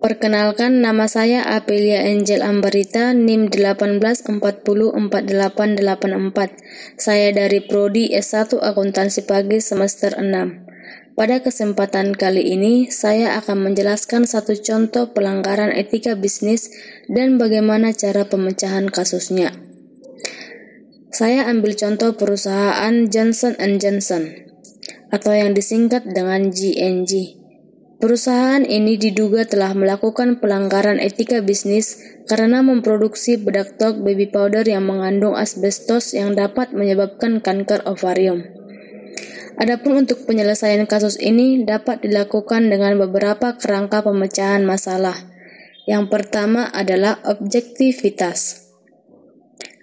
Perkenalkan, nama saya Apelia Angel Ambarita, NIM 18404884. Saya dari Prodi S1 Akuntansi Pagi semester 6. Pada kesempatan kali ini, saya akan menjelaskan satu contoh pelanggaran etika bisnis dan bagaimana cara pemecahan kasusnya. Saya ambil contoh perusahaan Johnson & Johnson, atau yang disingkat dengan J&J. Perusahaan ini diduga telah melakukan pelanggaran etika bisnis karena memproduksi bedak talc baby powder yang mengandung asbestos yang dapat menyebabkan kanker ovarium. Adapun untuk penyelesaian kasus ini dapat dilakukan dengan beberapa kerangka pemecahan masalah. Yang pertama adalah objektivitas.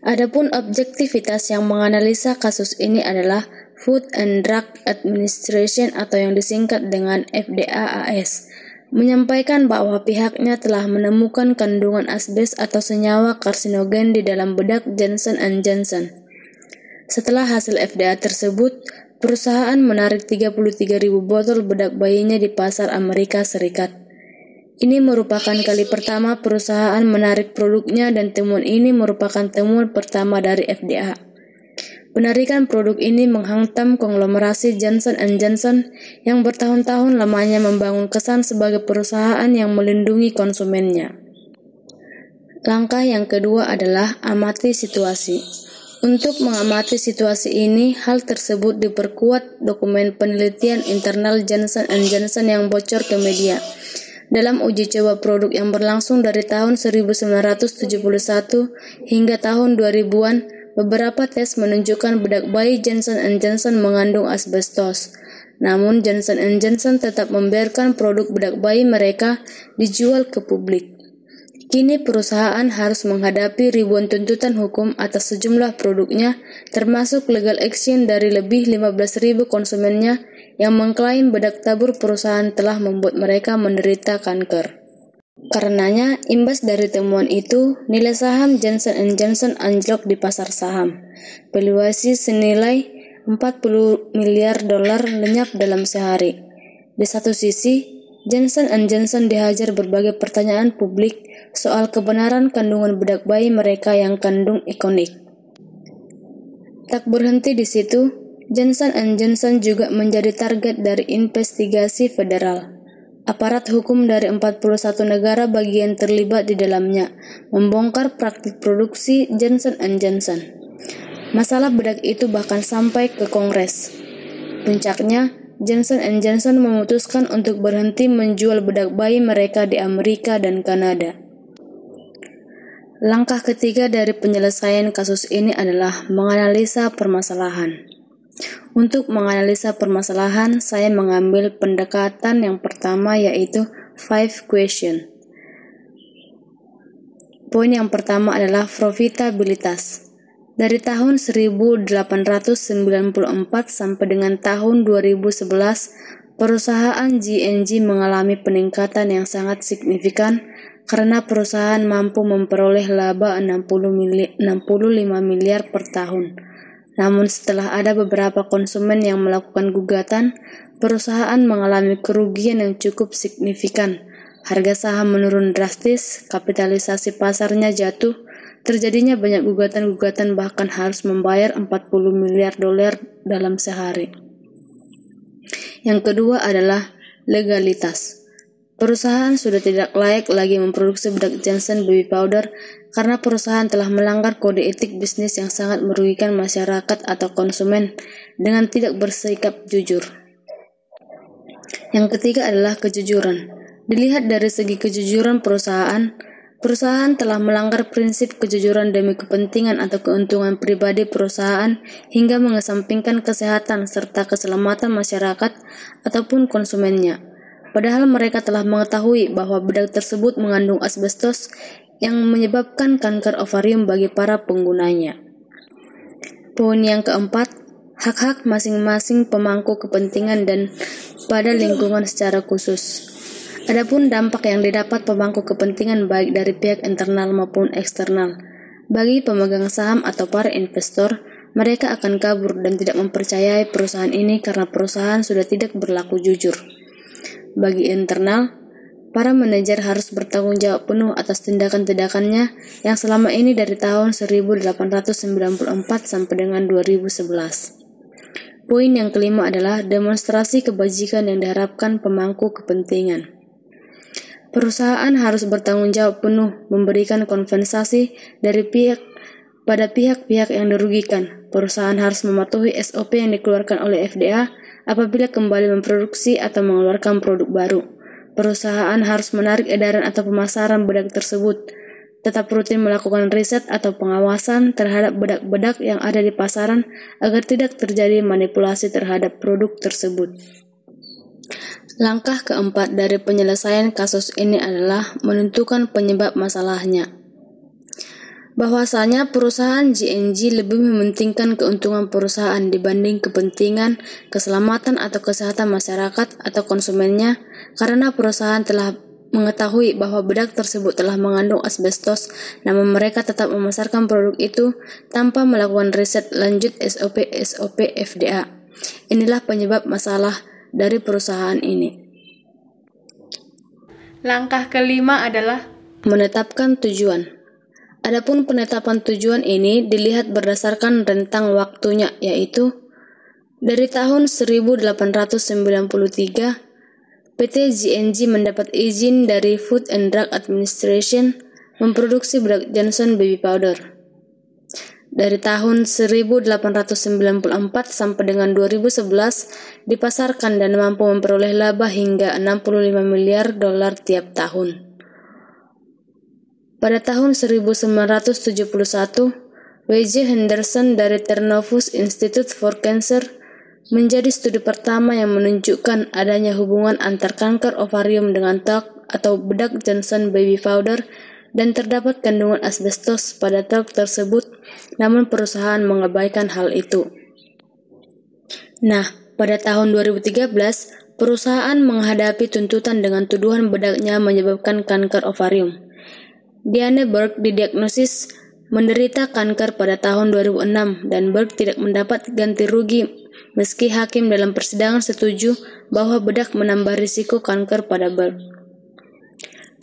Adapun objektivitas yang menganalisa kasus ini adalah Food and Drug Administration atau yang disingkat dengan FDA-AS, menyampaikan bahwa pihaknya telah menemukan kandungan asbes atau senyawa karsinogen di dalam bedak Johnson & Johnson. Setelah hasil FDA tersebut, perusahaan menarik 33.000 botol bedak bayinya di pasar Amerika Serikat. Ini merupakan kali pertama perusahaan menarik produknya dan temuan ini merupakan temuan pertama dari FDA. Penarikan produk ini menghantam konglomerasi Johnson & Johnson yang bertahun-tahun lamanya membangun kesan sebagai perusahaan yang melindungi konsumennya. Langkah yang kedua adalah amati situasi. Untuk mengamati situasi ini, hal tersebut diperkuat dokumen penelitian internal Johnson & Johnson yang bocor ke media. Dalam uji coba produk yang berlangsung dari tahun 1971 hingga tahun 2000-an, beberapa tes menunjukkan bedak bayi Johnson & Johnson mengandung asbestos. Namun Johnson & Johnson tetap membiarkan produk bedak bayi mereka dijual ke publik. Kini perusahaan harus menghadapi ribuan tuntutan hukum atas sejumlah produknya, termasuk legal action dari lebih 15.000 konsumennya yang mengklaim bedak tabur perusahaan telah membuat mereka menderita kanker. Karenanya, imbas dari temuan itu, nilai saham Johnson & Johnson anjlok di pasar saham. Valuasi senilai 40 miliar dolar lenyap dalam sehari. Di satu sisi, Johnson & Johnson dihajar berbagai pertanyaan publik soal kebenaran kandungan bedak bayi mereka yang kandung ikonik. Tak berhenti di situ, Johnson & Johnson juga menjadi target dari investigasi federal. Aparat hukum dari 41 negara bagian terlibat di dalamnya membongkar praktik produksi Johnson & Johnson. Masalah bedak itu bahkan sampai ke Kongres. Puncaknya, Johnson & Johnson memutuskan untuk berhenti menjual bedak bayi mereka di Amerika dan Kanada. Langkah ketiga dari penyelesaian kasus ini adalah menganalisa permasalahan. Untuk menganalisa permasalahan, saya mengambil pendekatan yang pertama yaitu 5 question. Poin yang pertama adalah profitabilitas. Dari tahun 1894 sampai dengan tahun 2011, perusahaan J&J mengalami peningkatan yang sangat signifikan karena perusahaan mampu memperoleh laba 65 miliar per tahun. Namun setelah ada beberapa konsumen yang melakukan gugatan, perusahaan mengalami kerugian yang cukup signifikan. Harga saham menurun drastis, kapitalisasi pasarnya jatuh, terjadinya banyak gugatan-gugatan bahkan harus membayar 40 miliar dolar dalam sehari. Yang kedua adalah legalitas. Perusahaan sudah tidak layak lagi memproduksi bedak Johnson baby powder karena perusahaan telah melanggar kode etik bisnis yang sangat merugikan masyarakat atau konsumen dengan tidak bersikap jujur. Yang ketiga adalah kejujuran. Dilihat dari segi kejujuran perusahaan telah melanggar prinsip kejujuran demi kepentingan atau keuntungan pribadi perusahaan hingga mengesampingkan kesehatan serta keselamatan masyarakat ataupun konsumennya. Padahal mereka telah mengetahui bahwa bedak tersebut mengandung asbestos yang menyebabkan kanker ovarium bagi para penggunanya. Poin yang keempat, hak-hak masing-masing pemangku kepentingan dan pada lingkungan secara khusus. Adapun dampak yang didapat pemangku kepentingan baik dari pihak internal maupun eksternal. Bagi pemegang saham atau para investor, mereka akan kabur dan tidak mempercayai perusahaan ini karena perusahaan sudah tidak berlaku jujur. Bagi internal, para manajer harus bertanggung jawab penuh atas tindakan-tindakannya yang selama ini dari tahun 1894 sampai dengan 2011. Poin yang kelima adalah demonstrasi kebajikan yang diharapkan pemangku kepentingan. Perusahaan harus bertanggung jawab penuh memberikan kompensasi pada pihak-pihak yang dirugikan. Perusahaan harus mematuhi SOP yang dikeluarkan oleh FDA apabila kembali memproduksi atau mengeluarkan produk baru. Perusahaan harus menarik edaran atau pemasaran bedak tersebut. Tetap rutin melakukan riset atau pengawasan terhadap bedak-bedak yang ada di pasaran agar tidak terjadi manipulasi terhadap produk tersebut. Langkah keempat dari penyelesaian kasus ini adalah menentukan penyebab masalahnya. Bahwasanya perusahaan J&J lebih mementingkan keuntungan perusahaan dibanding kepentingan, keselamatan atau kesehatan masyarakat atau konsumennya karena perusahaan telah mengetahui bahwa bedak tersebut telah mengandung asbestos, namun mereka tetap memasarkan produk itu tanpa melakukan riset lanjut SOP FDA. Inilah penyebab masalah dari perusahaan ini. Langkah kelima adalah menetapkan tujuan. Adapun penetapan tujuan ini dilihat berdasarkan rentang waktunya, yaitu dari tahun 1893 PT J&J mendapat izin dari Food and Drug Administration memproduksi bedak Johnson Baby Powder. Dari tahun 1894 sampai dengan 2011 dipasarkan dan mampu memperoleh laba hingga 65 miliar dolar tiap tahun. Pada tahun 1971, W.J. Henderson dari Ternovus Institute for Cancer menjadi studi pertama yang menunjukkan adanya hubungan antar kanker ovarium dengan talc atau bedak Johnson Baby Powder dan terdapat kandungan asbestos pada talc tersebut, namun perusahaan mengabaikan hal itu. Nah, pada tahun 2013, perusahaan menghadapi tuntutan dengan tuduhan bedaknya menyebabkan kanker ovarium. Diane Berg didiagnosis menderita kanker pada tahun 2006 dan Berg tidak mendapat ganti rugi meski hakim dalam persidangan setuju bahwa bedak menambah risiko kanker pada Berg.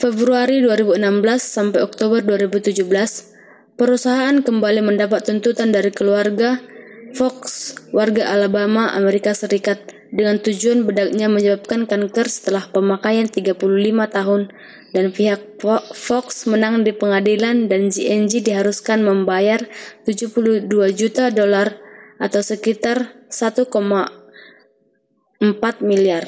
Februari 2016 sampai Oktober 2017, perusahaan kembali mendapat tuntutan dari keluarga Fox, warga Alabama, Amerika Serikat, dengan tujuan bedaknya menyebabkan kanker setelah pemakaian 35 tahun dan pihak Fox menang di pengadilan dan J&J diharuskan membayar $72 juta atau sekitar 1,4 miliar.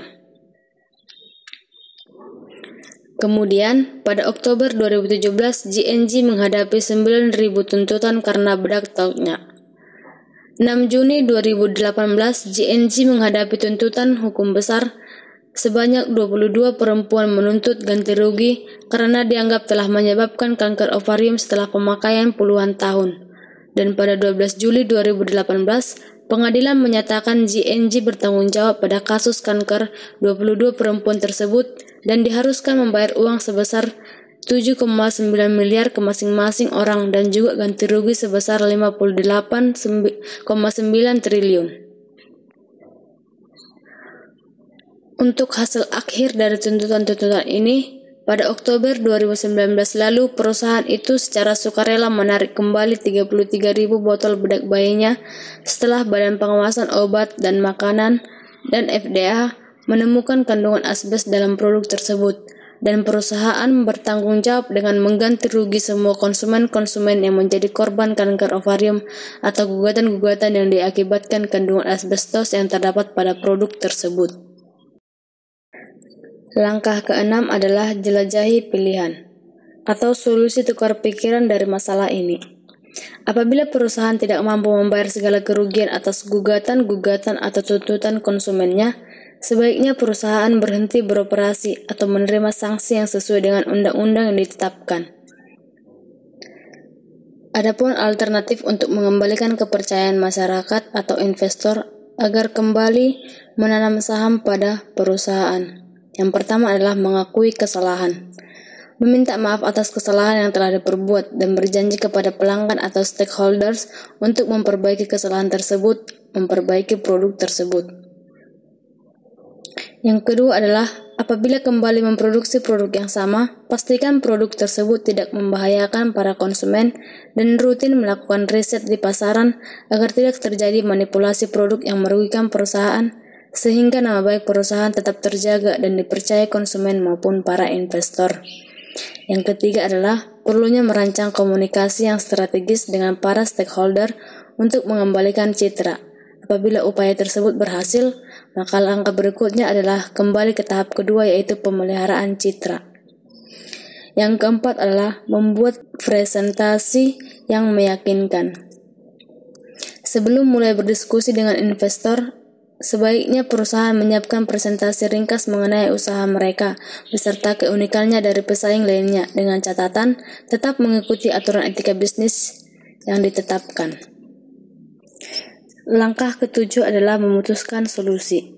Kemudian, pada Oktober 2017, J&J menghadapi 9.000 tuntutan karena bedak talc-nya. 6 Juni 2018, J&J menghadapi tuntutan hukum besar. Sebanyak 22 perempuan menuntut ganti rugi karena dianggap telah menyebabkan kanker ovarium setelah pemakaian puluhan tahun. Dan pada 12 Juli 2018, pengadilan menyatakan J&J bertanggung jawab pada kasus kanker 22 perempuan tersebut dan diharuskan membayar uang sebesar 7,9 miliar ke masing-masing orang dan juga ganti rugi sebesar 58,9 triliun. Untuk hasil akhir dari tuntutan-tuntutan ini, pada Oktober 2019 lalu, perusahaan itu secara sukarela menarik kembali 33.000 botol bedak bayinya setelah Badan Pengawasan Obat dan Makanan dan FDA menemukan kandungan asbes dalam produk tersebut, dan perusahaan bertanggung jawab dengan mengganti rugi semua konsumen-konsumen yang menjadi korban kanker ovarium atau gugatan-gugatan yang diakibatkan kandungan asbestos yang terdapat pada produk tersebut. Langkah keenam adalah jelajahi pilihan atau solusi tukar pikiran dari masalah ini. Apabila perusahaan tidak mampu membayar segala kerugian atas gugatan-gugatan atau tuntutan konsumennya, sebaiknya perusahaan berhenti beroperasi atau menerima sanksi yang sesuai dengan undang-undang yang ditetapkan. Adapun alternatif untuk mengembalikan kepercayaan masyarakat atau investor agar kembali menanam saham pada perusahaan. Yang pertama adalah mengakui kesalahan, meminta maaf atas kesalahan yang telah diperbuat dan berjanji kepada pelanggan atau stakeholders untuk memperbaiki kesalahan tersebut, memperbaiki produk tersebut. Yang kedua adalah apabila kembali memproduksi produk yang sama, pastikan produk tersebut tidak membahayakan para konsumen dan rutin melakukan riset di pasaran agar tidak terjadi manipulasi produk yang merugikan perusahaan, sehingga nama baik perusahaan tetap terjaga dan dipercaya konsumen maupun para investor. Yang ketiga adalah perlunya merancang komunikasi yang strategis dengan para stakeholder untuk mengembalikan citra. Apabila upaya tersebut berhasil, maka langkah berikutnya adalah kembali ke tahap kedua, yaitu pemeliharaan citra. Yang keempat adalah membuat presentasi yang meyakinkan. Sebelum mulai berdiskusi dengan investor, sebaiknya perusahaan menyiapkan presentasi ringkas mengenai usaha mereka, beserta keunikannya dari pesaing lainnya, dengan catatan tetap mengikuti aturan etika bisnis yang ditetapkan. Langkah ketujuh adalah memutuskan solusi.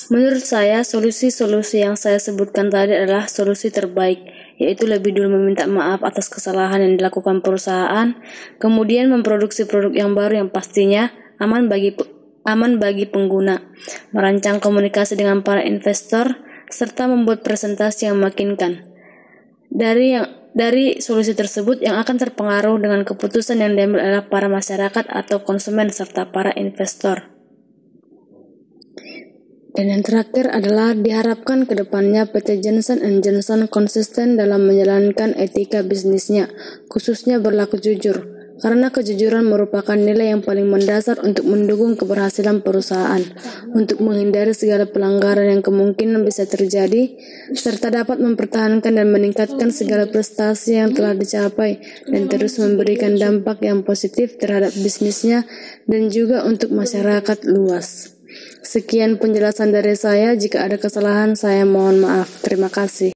Menurut saya, solusi-solusi yang saya sebutkan tadi adalah solusi terbaik, yaitu lebih dulu meminta maaf atas kesalahan yang dilakukan perusahaan, kemudian memproduksi produk yang baru yang pastinya aman bagi pengguna, merancang komunikasi dengan para investor, serta membuat presentasi yang meyakinkan. Dari solusi tersebut, yang akan terpengaruh dengan keputusan yang diambil adalah para masyarakat atau konsumen serta para investor. Dan yang terakhir adalah diharapkan ke depannya PT Johnson & Johnson konsisten dalam menjalankan etika bisnisnya, khususnya berlaku jujur, karena kejujuran merupakan nilai yang paling mendasar untuk mendukung keberhasilan perusahaan, untuk menghindari segala pelanggaran yang kemungkinan bisa terjadi, serta dapat mempertahankan dan meningkatkan segala prestasi yang telah dicapai, dan terus memberikan dampak yang positif terhadap bisnisnya dan juga untuk masyarakat luas. Sekian penjelasan dari saya. Jika ada kesalahan, saya mohon maaf. Terima kasih.